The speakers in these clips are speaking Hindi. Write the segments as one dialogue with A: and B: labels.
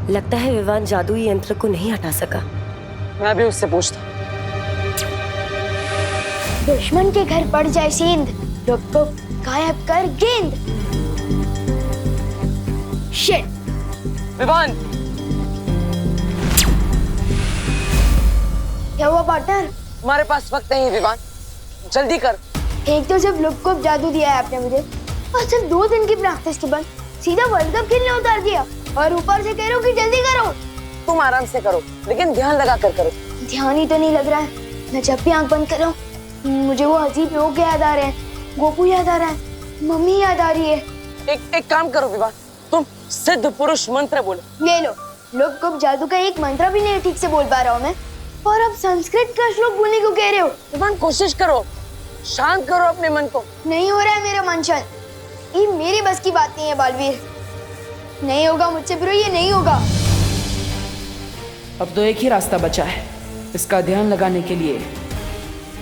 A: लगता है विवान जादुई यंत्र को नहीं हटा सका।
B: मैं भी उससे पूछता।
C: दुश्मन के घर पड़ जाए सेंध, रुक को गायब कर गेंद। शिट।
B: विवान,
C: क्या हुआ पार्टनर?
B: हमारे पास वक्त नहीं विवान, जल्दी कर।
C: एक तो सिर्फ लुक को जादू दिया है आपने मुझे, और सिर्फ 2 दिन की प्रैक्टिस के बाद सीधा वर्ल्ड कप खेलने उतार दिया, और ऊपर से कह रहे हो कि जल्दी करो।
B: तुम आराम से करो, लेकिन ध्यान लगा कर करो।
C: ध्यान ही तो नहीं लग रहा है। मैं जब भी आंख बंद कर रहा हूँ मुझे वो अजीब लोग याद आ रहे हैं, गोपू याद आ रहा है, मम्मी याद आ रही है।
B: एक काम करो विवान, तुम सिद्ध पुरुष मंत्र बोलो।
C: ले लो, लुक को जादू का एक मंत्र भी नहीं ठीक से बोल पा रहा हूँ मैं, और अब संस्कृत का श्लोक बोलने को कह रहे हो।
B: विवान कोशिश करो, शांत करो अपने मन को।
C: नहीं हो रहा है मेरा मन शांत, ये मेरी बस की बात नहीं है बालवीर। नहीं होगा मुझसे ब्रो, ये नहीं होगा।
D: अब तो एक ही रास्ता बचा है, इसका ध्यान लगाने के लिए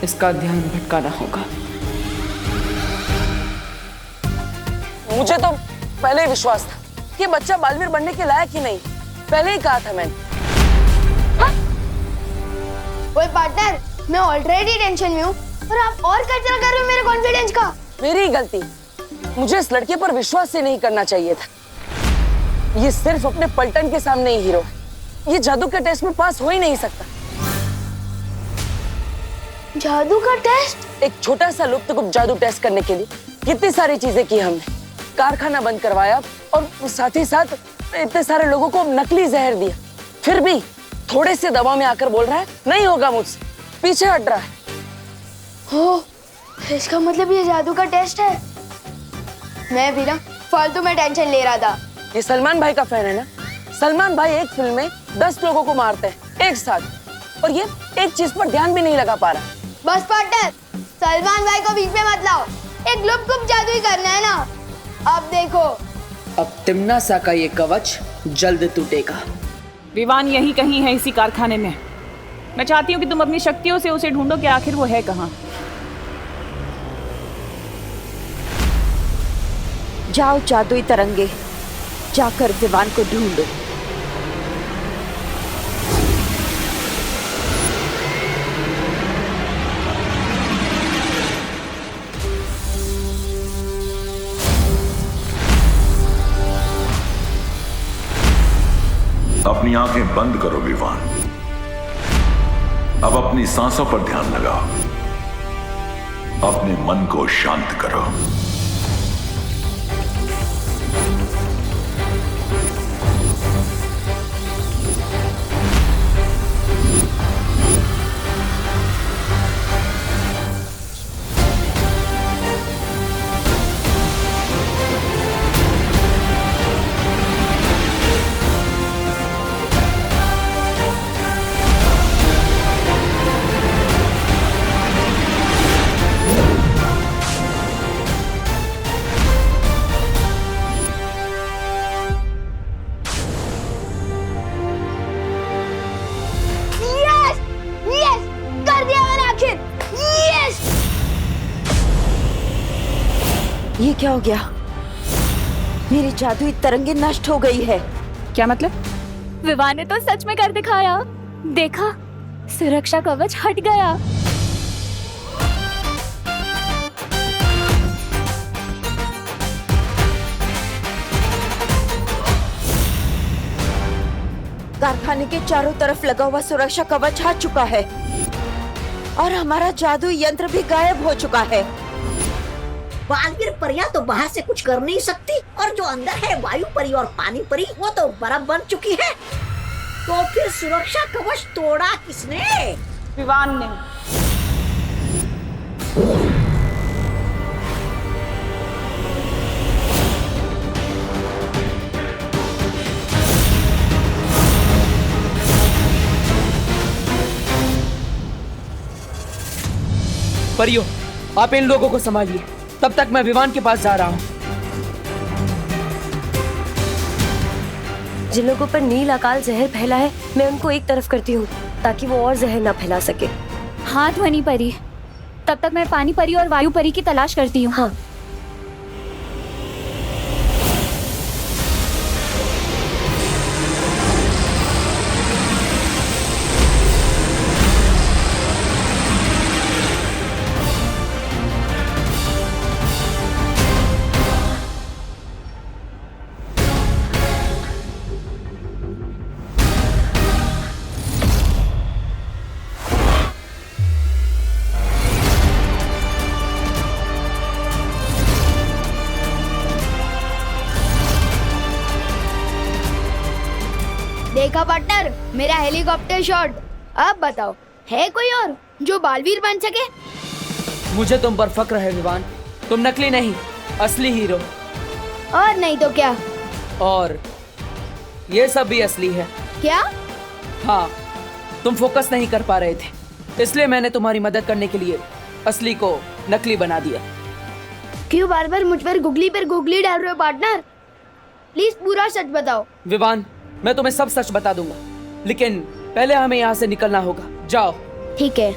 D: इसका ध्यान भटकाना होगा।
B: मुझे तो पहले ही विश्वास था कि बच्चा बालवीर बनने के लायक ही नहीं, पहले ही कहा था मैंने।
C: ओए पार्टनर, मैं ऑलरेडी टेंशन में हूँ और आप और कचरा कर रहे हो मेरे कॉन्फिडेंस का।
B: मेरी गलती, मुझे इस लड़के पर विश्वास ही नहीं करना चाहिए था। ये सिर्फ अपने पलटन के सामने ही हीरो है, ये जादू के टेस्ट में पास हो ही नहीं सकता।
C: जादू का टेस्ट?
B: एक छोटा सा लुप्तगुप्त जादू टेस्ट करने के लिए कितनी सारी चीजें की हमने, कारखाना बंद करवाया और साथ ही साथ इतने सारे लोगों को नकली जहर दिया, फिर भी थोड़े से दबाव में आकर बोल रहा है नहीं होगा मुझसे, पीछे हट रहा है।
C: हो, इसका मतलब ये जादू का टेस्ट है। मैं भी ना फालतू में टेंशन ले रहा था।
B: ये सलमान भाई का फैन है ना? सलमान भाई एक फिल्म में 10 लोगों को मारते हैं एक साथ, और ये एक चीज पर ध्यान भी नहीं लगा पा रहा।
C: बस पार्टनर, सलमान भाई को बीच में मत लाओ, एक लुप्त जादू ही करना है ना। अब देखो,
D: अब तिम्नासा का ये कवच जल्द टूटेगा।
E: विवान यही कहीं है, इसी कारखाने में। मैं चाहती हूँ कि तुम अपनी शक्तियों से उसे ढूंढो कि आखिर वो है कहाँ।
A: जाओ जादुई तरंगे, जाकर विवान को ढूंढो।
F: अपनी आंखें बंद करो विवान, अब अपनी सांसों पर ध्यान लगाओ, अपने मन को शांत करो।
A: ये क्या हो गया? मेरी जादुई तरंगे नष्ट हो गई है।
E: क्या मतलब?
G: विवान ने तो सच में कर दिखाया। देखा, सुरक्षा कवच हट गया।
A: कारखाने के चारों तरफ लगा हुआ सुरक्षा कवच हट चुका है और हमारा जादुई यंत्र भी गायब हो चुका है।
H: बालवीर परियां तो बाहर से कुछ कर नहीं सकती, और जो अंदर है वायु परी और पानी परी वो तो बर्फ बन चुकी है। तो फिर सुरक्षा कवच तोड़ा किसने?
E: विवान ने।
D: परियो, आप इन लोगों को संभालिए, तब तक मैं विवान के पास जा रहा हूँ।
A: जिन लोगों पर नील अकाल जहर फैला है, मैं उनको एक तरफ करती हूँ ताकि वो और जहर ना फैला सके।
G: हाँ ध्वनि परी, तब तक मैं पानी परी और वायु परी की तलाश करती हूँ।
A: हाँ।
C: देखा पार्टनर, मेरा हेलीकॉप्टर शॉट। अब बताओ, है कोई और जो बालवीर बन सके?
D: मुझे तुम पर फक्र है विवान। तुम नकली नहीं, असली हीरो।
C: और नहीं तो क्या?
D: और ये सब भी असली है।
C: क्या?
D: हाँ, तुम फोकस नहीं कर पा रहे थे, इसलिए मैंने तुम्हारी मदद करने के लिए असली को नकली बना दिया।
C: क्यों बार बार मुझ पर गुगली डाल रहे हो पार्टनर? प्लीज पूरा सच बताओ।
D: विवान, मैं तुम्हें सब सच बता दूंगा, लेकिन पहले हमें यहाँ से निकलना होगा। जाओ।
C: ठीक है।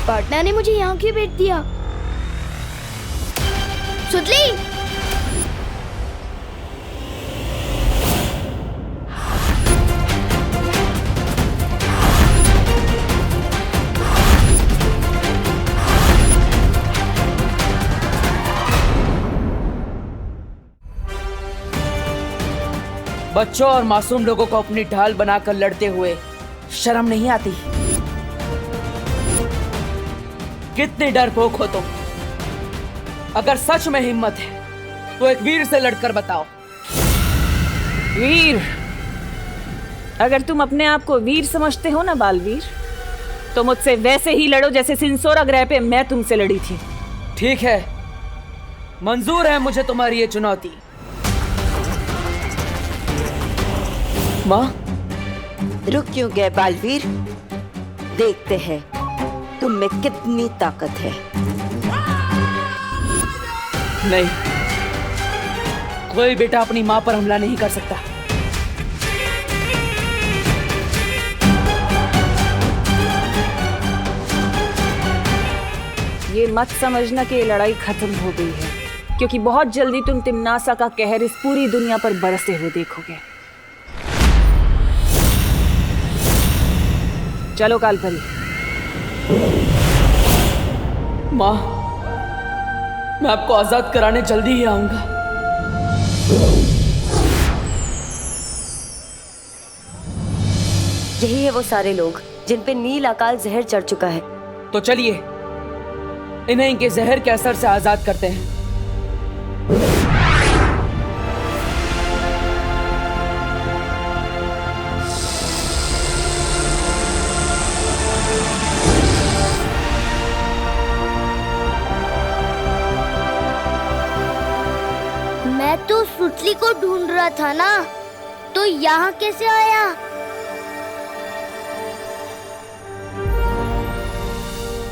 C: पार्टनर ने मुझे यहाँ क्यों भेज दिया? सुतली,
D: बच्चों और मासूम लोगों को अपनी ढाल बनाकर लड़ते हुए शर्म नहीं आती? कितने डरपोक हो तुम। अगर सच में हिम्मत है तो एक वीर से लड़कर बताओ।
E: वीर? अगर तुम अपने आप को वीर समझते हो ना बालवीर, तो मुझसे वैसे ही लड़ो जैसे सिंसोरा ग्रह पे मैं तुमसे लड़ी थी।
D: ठीक है, मंजूर है मुझे तुम्हारी ये चुनौती।
A: माँ, रुक क्यों गए बालवीर? देखते हैं तुम में कितनी ताकत है।
D: नहीं, कोई बेटा अपनी माँ पर हमला नहीं कर सकता।
E: ये मत समझना कि ये लड़ाई खत्म हो गई है, क्योंकि बहुत जल्दी तुम तिम्नासा का कहर इस पूरी दुनिया पर बरसते हुए देखोगे। चलो कालपरी।
D: माँ, मैं आपको आजाद कराने जल्दी ही आऊंगा।
I: यही है वो सारे लोग जिन पे नील अकाल जहर चढ़ चुका है।
D: तो चलिए इन्हें इनके जहर के असर से आजाद करते हैं।
C: मैं तो सुतली को ढूंढ रहा था ना, तो यहाँ कैसे आया?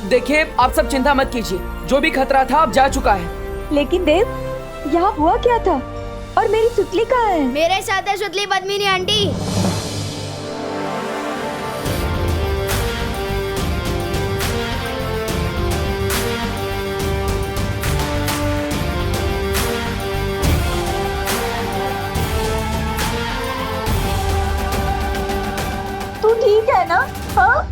D: देखिए, आप सब चिंता मत कीजिए, जो भी खतरा था अब जा चुका है।
A: लेकिन देव, यहाँ हुआ क्या था? और मेरी सुतली कहाँ है?
C: मेरे साथ है सुतली पद्मिनी आंटी।
A: तू ठीक है ना? हाँ?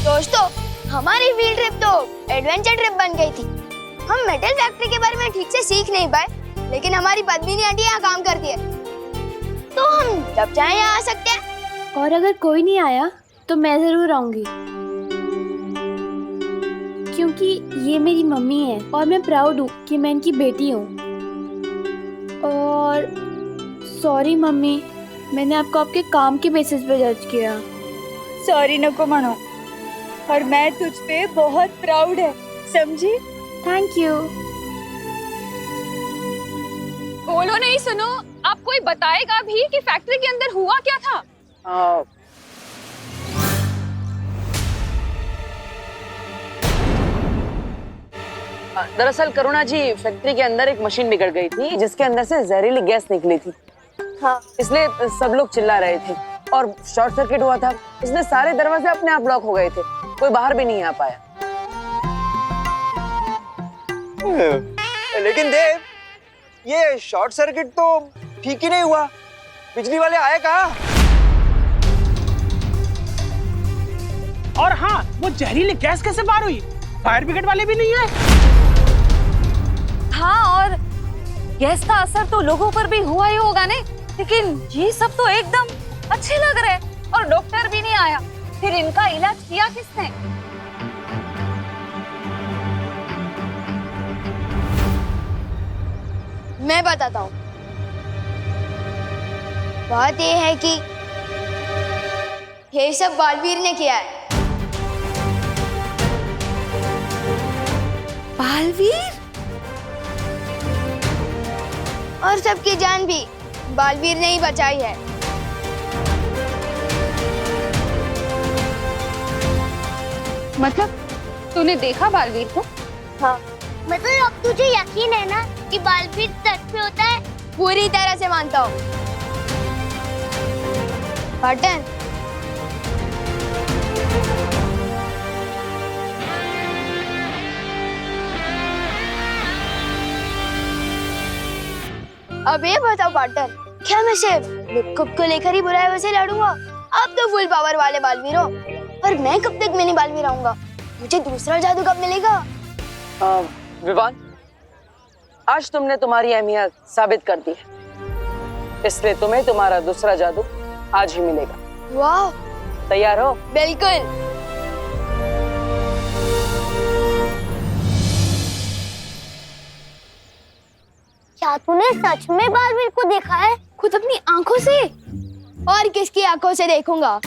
C: दोस्तों, हमारी फील्ड ट्रिप तो एडवेंचर ट्रिप बन गई थी। हम मेटल फैक्ट्री के बारे में ठीक से सीख नहीं पाए, लेकिन हमारी पद्मिनी आंटी यहाँ काम करती है, तो हम जब चाहे यहाँ आ सकते हैं।
G: और अगर कोई नहीं आया तो मैं जरूर आऊंगी, क्योंकि ये मेरी मम्मी है और मैं प्राउड हूँ कि मैं इनकी बेटी हूँ। और सॉरी मम्मी, मैंने आपको आपके काम के बेसिस पे जज किया।
A: सॉरी नको मानो, और मैं तुझ पे बहुत प्राउड है, समझी?
G: Thank you.
J: बोलो नहीं, सुनो, आप कोई बताएगा भी कि फैक्ट्री के अंदर हुआ क्या था?
B: दरअसल करुणा जी, फैक्ट्री के अंदर एक मशीन बिगड़ गई थी जिसके अंदर से जहरीली गैस निकली थी।
C: हाँ।
B: इसलिए सब लोग चिल्ला रहे थे और शॉर्ट सर्किट हुआ था, इसलिए सारे दरवाजे अपने आप लॉक हो गए थे, कोई बाहर भी नहीं आ पाया।
K: लेकिन देव, ये शॉर्ट सर्किट तो ठीक ही नहीं हुआ, बिजली वाले आए कहाँ?
L: और हाँ, वो जहरीली गैस कैसे बाहर हुई? फायर ब्रिगेड वाले भी नहीं आए।
J: हाँ, और गैस का असर तो लोगों पर भी हुआ ही होगा ने, लेकिन ये सब तो एकदम अच्छे लग रहे हैं और डॉक्टर भी नहीं आया। फिर इनका इलाज किया किसने?
C: मैं बताता हूँ। बात ये है कि ये सब बालवीर ने किया है।
A: बालवीर?
C: और सबकी जान भी बालवीर ने ही बचाई है।
J: मतलब तूने देखा बालवीर को?
C: हाँ।
G: मतलब अब तुझे यकीन है ना कि बालवीर सच में होता है?
C: पूरी तरह से मानता हूँ। पार्टन, अब ये बताओ पार्टनर, क्या मैं सिर्फ विक्कुप को लेकर ही बुराई वैसे लड़ूंगा? अब तो फुल पावर वाले बालवीर हो, पर मैं कब तक मिनी बालवीर आऊंगा? मुझे दूसरा जादू कब मिलेगा?
B: विवान, आज तुमने तुम्हारी अहमियत साबित कर दी है, इसलिए तुम्हें तुम्हारा दूसरा जादू आज ही मिलेगा।
C: वाह!
B: तैयार हो?
C: बिल्कुल।
G: क्या तूने सच में बालवीर को देखा है?
C: खुद अपनी आंखों से? और किसकी आंखों से देखूंगा?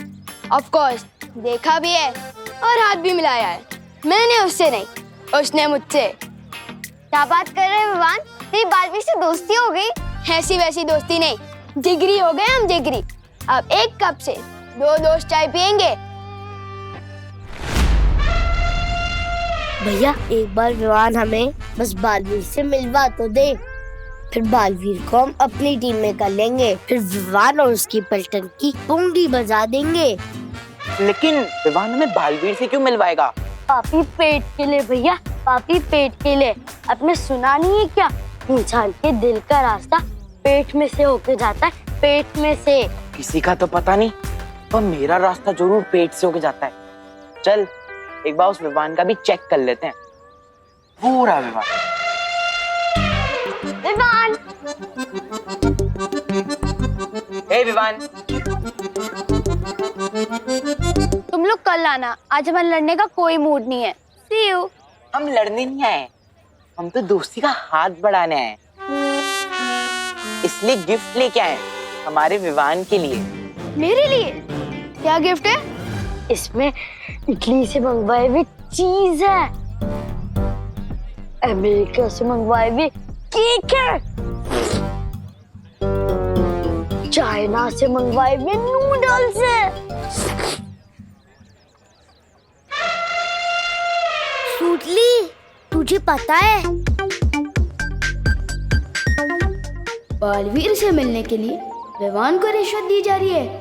C: ऑफ कोर्स देखा भी है और हाथ भी मिलाया है। मैंने उससे नहीं, उसने मुझसे।
G: क्या बात कर रहे हैं विवान? तेरी बालवीर से दोस्ती हो गई?
C: ऐसी वैसी दोस्ती नहीं, जिगरी हो गए हम, जिगरी। अब एक कप से 2 दोस्त चाय पियेंगे।
G: भैया एक बार विवान हमें बस बालवीर से मिलवा तो दे, फिर बालवीर को हम अपनी टीम में कर लेंगे, फिर विवान और उसकी पलटन की पुंगी बजा देंगे।
L: लेकिन विवान हमें बालवीर से क्यों मिलवाएगा?
G: पापी पेट के लिए भैया, पापी पेट के लिए। आपने सुना नहीं है क्या? इंसान के दिल का रास्ता पेट में से होके जाता है, पेट में से।
L: किसी का तो पता नहीं, पर मेरा रास्ता जरूर पेट से होके जाता है। चल एक बार उस विवान का भी चेक कर लेते हैं, पूरा विवान।
G: विवान!
L: हे विवान,
C: तुम लोग कल आना, आज हमारे लड़ने का कोई मूड नहीं है। See you।
L: हम लड़ने नहीं आए, हम तो दोस्ती का हाथ बढ़ाने आए, इसलिए गिफ्ट लेके आए हमारे विवान के लिए।
C: मेरे लिए? क्या गिफ्ट है?
G: इसमें इटली से मंगवाए हुए चीज है, अमेरिका से मंगवाए हुए केक है, चाइना से मंगवाए हुए नूडल्स है। सूटली, तुझे पता है
C: बालवीर से मिलने के लिए विवान को रिश्वत दी जा रही है।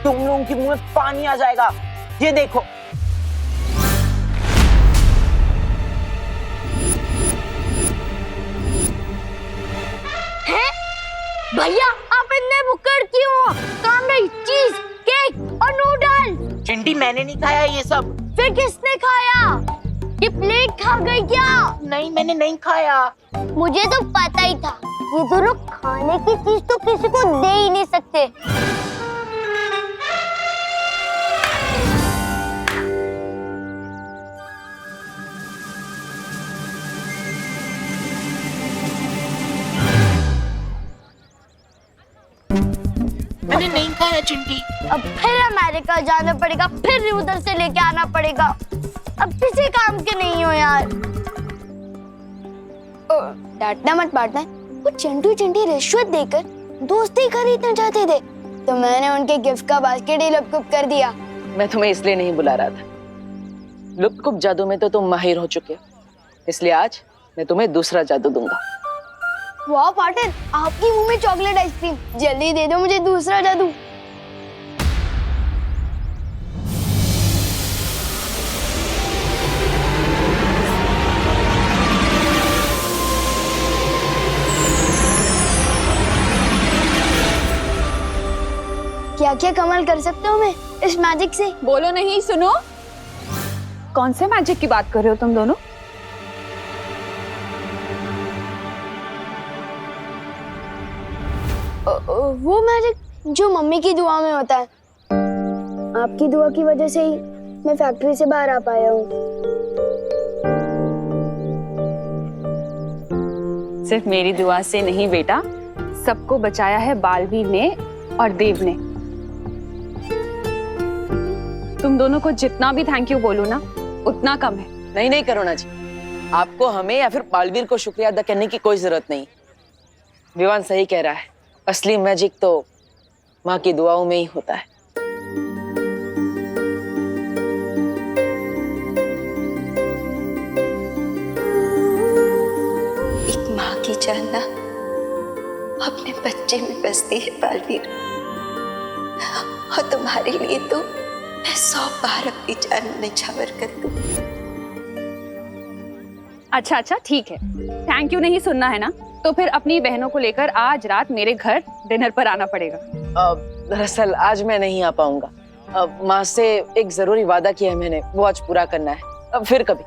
L: तुम लोगों के मुंह में पानी आ जाएगा, ये देखो।
G: भैया आप इतने बुक्कड़ क्यों हो? काम में चीज, केक और नूडल।
L: चिंटी, मैंने नहीं खाया ये सब।
G: फिर किसने खाया? ये प्लेट खा गई क्या?
L: नहीं, मैंने नहीं खाया।
G: मुझे तो पता ही था, ये दोनों खाने की चीज तो किसी को दे ही नहीं सकते।
L: मैंने नहीं खाया चिंटी।
G: अब फिर अमेरिका जाना पड़ेगा, फिर उधर से लेके आना पड़ेगा। अब किसी काम के नहीं हो यार।
C: डांटना मत पार्टनर, वो चिंटू चिंटी रिश्वत देकर दोस्ती खरीदना चाहते थे, तो मैंने उनके गिफ्ट का बास्केट ही लपकुप कर दिया।
B: मैं तुम्हें इसलिए नहीं बुला रहा था, लुप्त जादू में तो तुम माहिर हो चुके हो, इसलिए आज मैं तुम्हें दूसरा जादू दूंगा।
C: वाह पार्टनर, आपकी मुंह में चॉकलेट आइसक्रीम, जल्दी दे दो मुझे दूसरा जादू। क्या क्या कमाल कर सकते हो मैं इस मैजिक से?
J: बोलो नहीं, सुनो। कौन से मैजिक की बात कर रहे हो तुम दोनों?
C: वो मैजिक जो मम्मी की दुआ में होता है। आपकी दुआ की वजह से ही मैं फैक्ट्री से बाहर आ पाया हूँ।
J: सिर्फ मेरी दुआ से नहीं बेटा, सबको बचाया है बालवीर ने और देव ने। तुम दोनों को जितना भी थैंक यू बोलूं ना उतना कम है।
B: नहीं नहीं करुणा जी, आपको हमें या फिर बालवीर को शुक्रिया अदा करने की कोई जरूरत नहीं। विवान सही कह रहा है, असली मैजिक तो माँ की दुआओं में ही होता है।
A: एक माँ की जान ना अपने बच्चे में बसती है बालवीर, और तुम्हारे लिए तो मैं 100 बार अपनी जान निछावर कर दूं।
J: अच्छा ठीक है, थैंक यू नहीं सुनना है ना, तो फिर अपनी बहनों को लेकर आज रात मेरे घर डिनर पर आना पड़ेगा।
B: दरअसल आज मैं नहीं आ पाऊंगा। माँ से एक जरूरी वादा किया है मैंने, वो आज पूरा करना है। अब फिर कभी।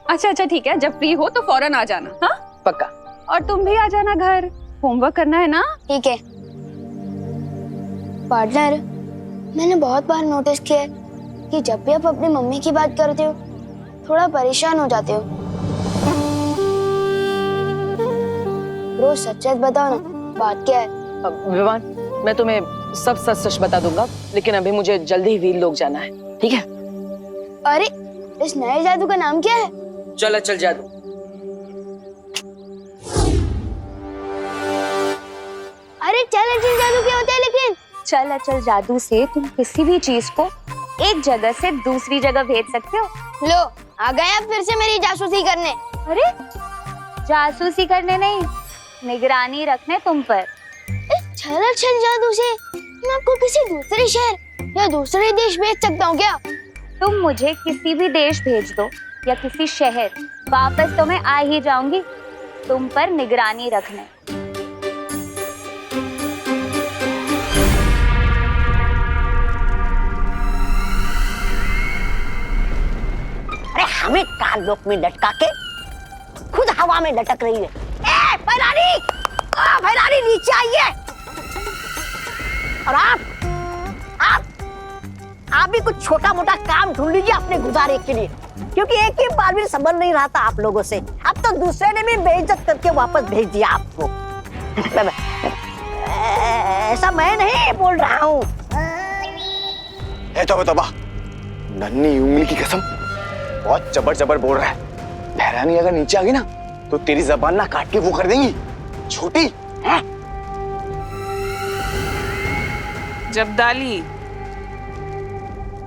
J: अच्छा ठीक है, जब फ्री हो तो फौरन आ जाना। हाँ
B: पक्का।
J: और तुम भी आ जाना घर, होमवर्क करना है ना।
C: ठीक है। पार्टनर, मैंने बहुत बार नोटिस किया है कि जब भी आप अपनी मम्मी की बात करते हो थोड़ा परेशान हो जाते हो। रोज सच सच बताओ ना, बात क्या है?
B: विवान, मैं तुम्हें सब सच सच बता दूंगा, लेकिन अभी मुझे जल्दी ही वीर लोग जाना है, ठीक है?
C: अरे, इस नए जादू का नाम क्या है?
B: चल जादू।
C: अरे चल जादू क्या होता है? लेकिन
J: चल अचल जादू से तुम किसी भी चीज को एक जगह से दूसरी जगह भेज सकते हो।
C: लो, आ गया फिर से मेरी जासूसी करने।
J: अरे जासूसी करने नहीं, निगरानी रखने तुम पर।
C: चल अचल जादू से मैं आपको किसी दूसरे शहर या दूसरे देश भेज सकता हूँ क्या?
J: तुम मुझे किसी भी देश भेज दो या किसी शहर, वापस तो मैं आ ही जाऊंगी तुम पर निगरानी रखने।
H: अरे हमें काल लोक में लटका के खुद हवा में लटक रही है। ए भैरानी, भैरानी नीचे आइए। और आप भी कुछ छोटा मोटा काम ढूंढ लीजिए अपने गुजारे के लिए, क्योंकि एक ही बार भी संभल नहीं रहा था आप लोगों से। अब तो दूसरे ने भी बेइज्जत करके वापस भेज दिया आपको। ऐसा मैं नहीं बोल रहा हूँ।
M: तौबा, नन्ही उंगली की कसम, बहुत जबर बोल रहा है। भैरानी अगर नीचे आ गई ना तो तेरी जबान ना काट के वो कर देंगी छोटी है?
E: जब्दाली,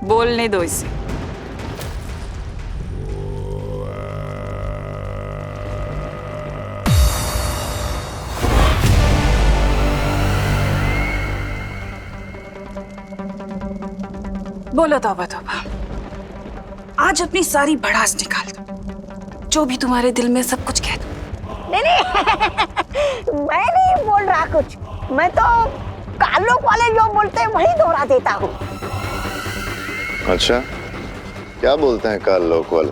E: बोलने दो इसे। बोलो तौबा, आज अपनी सारी भड़ास निकाल दो, जो भी तुम्हारे दिल में सब कुछ कह दो।
H: नहीं मैं नहीं बोल रहा कुछ, मैं तो कालोक वाले जो बोलते हैं वही दोहरा देता हूँ।
M: अच्छा, क्या बोलते हैं काल लोक वाले?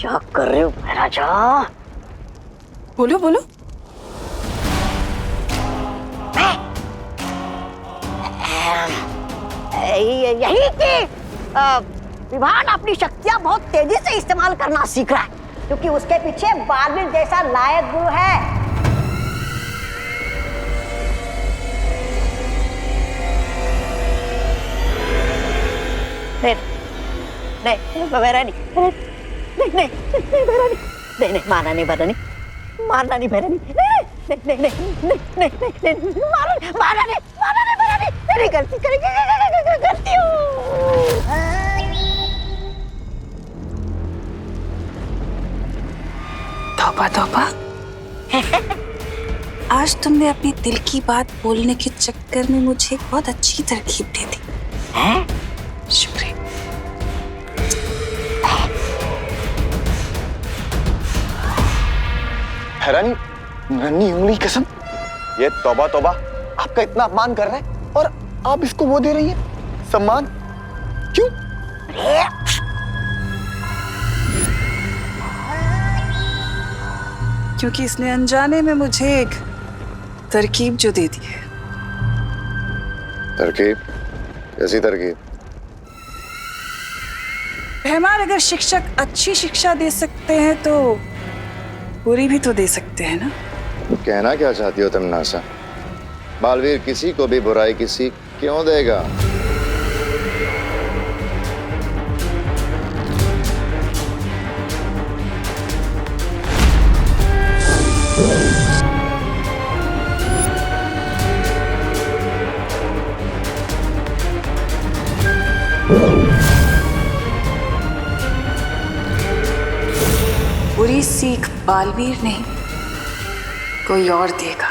H: क्या कर रहे हो महाराजा?
E: बोलो।
H: यही कि विभान अपनी शक्तियां बहुत तेजी से इस्तेमाल करना सीख रहा है, क्योंकि उसके पीछे बालवीर जैसा लायक गुरु है। नहीं भैरानी, नहीं मारना नहीं भैरानी, मारना नहीं भैरानी, नहीं मारना नहीं भैरानी, तेरी गलती करती हूँ।
N: तुमने अपनी दिल की बात बोलने के चक्कर में मुझे एक बहुत अच्छी तरकीब दे दी। शुक्रिया।
M: हैरानी, नन्ही उंगली की कसम, ये तौबा तौबा, आपका इतना अपमान कर रहा है और आप इसको वो दे रही हैं सम्मान, क्यों?
N: क्योंकि इसने अनजाने में मुझे एक तरकीब जो दे दी है।
M: तरकीब? कैसी तरकीब?
N: रहमान, अगर शिक्षक अच्छी शिक्षा दे सकते हैं तो बुरी भी तो दे सकते हैं ना।
O: कहना क्या चाहती हो तुम नासा? बालवीर किसी को भी बुराई की सीख क्यों देगा?
N: बुरी सीख बालवीर नहीं, कोई और देगा।